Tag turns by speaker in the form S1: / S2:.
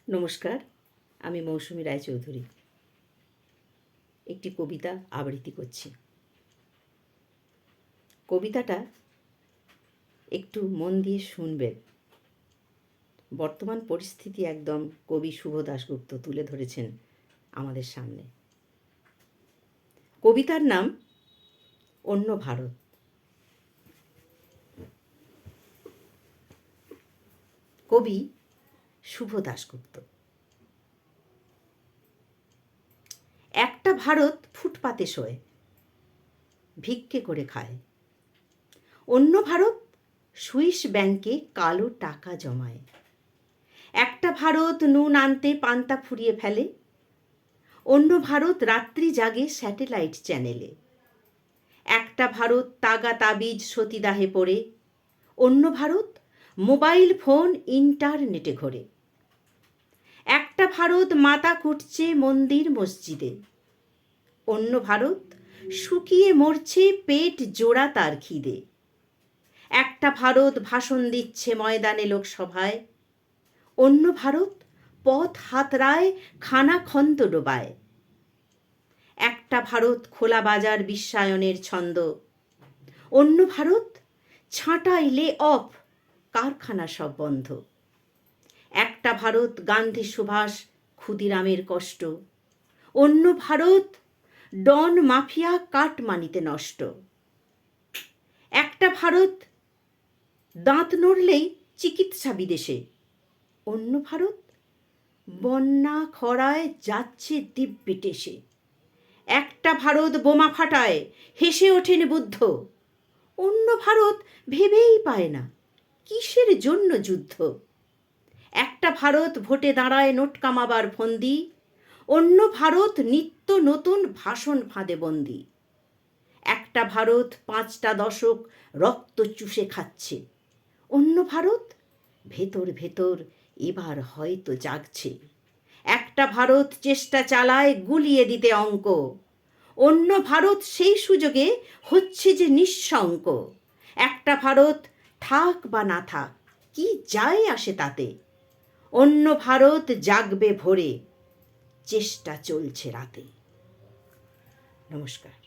S1: নমস্কার, আমি মৌসুমী রায়চৌধুরী একটি কবিতা আবৃত্তি করছি। কবিতাটা একটু মন দিয়ে শুনবেন। বর্তমান পরিস্থিতি একদম কবি শুভ দাশগুপ্ত তুলে ধরেছেন আমাদের সামনে। কবিতার নাম অন্য ভারত। কবি শুভ দাশগুপ্ত। একটা ভারত ফুটপাতে শোয়, ভিক্ষে করে খায়। অন্য ভারত সুইস ব্যাংকে কালো টাকা জমায়। একটা ভারত নুন আনতে পান্তা ফুরিয়ে ফেলে। অন্য ভারত রাত্রি জাগে স্যাটেলাইট চ্যানেলে। একটা ভারত তাগা তাবিজ সতীদাহে পড়ে। অন্য ভারত মোবাইল ফোন ইন্টারনেটে ঘোরে। একটা ভারত মাথা কুটছে মন্দির মসজিদে। অন্য ভারত শুকিয়ে মরছে পেট জোড়া তার খিদে। একটা ভারত ভাষণ দিচ্ছে ময়দানে লোকসভায়। অন্য ভারত পথ হাতড়ায় খানাখন্দ ডোবায়। একটা ভারত খোলা বাজার বিশ্বায়নের ছন্দ। অন্য ভারত ছাঁটাই লে অফ, কারখানা সব বন্ধ। একটা ভারত গান্ধী সুভাষ ক্ষুদিরামের কষ্ট। অন্য ভারত ডন মাফিয়া কাটমানিতে নষ্ট। একটা ভারত দাঁত নড়লেই চিকিৎসা বিদেশে। অন্য ভারত বন্যা খরায় যাচ্ছে দিব্যি টেসে। একটা ভারত বোমা ফাটায় হেসে ওঠেন বুদ্ধ। অন্য ভারত ভেবেই পায় না কিসের জন্য যুদ্ধ। একটা ভারত ভোটে দাঁড়ায় নোট কামাবার ফন্দি। অন্য ভারত নিত্য নতুন ভাষণ ফাঁদে বন্দি। একটা ভারত 5টা দশক রক্ত চুষে খাচ্ছে। অন্য ভারত ভেতর ভেতর এবার হয়তো জাগছে। একটা ভারত চেষ্টা চালায় গুলিয়ে দিতে অঙ্ক। অন্য ভারত সেই সুযোগে হচ্ছে যে নিঃশঙ্ক। একটা ভারত থাক বা না থাক, কি যায় আসে তাতে। অন্য ভারত জাগবে ভোরে, চেষ্টা চলছে রাতে। নমস্কার।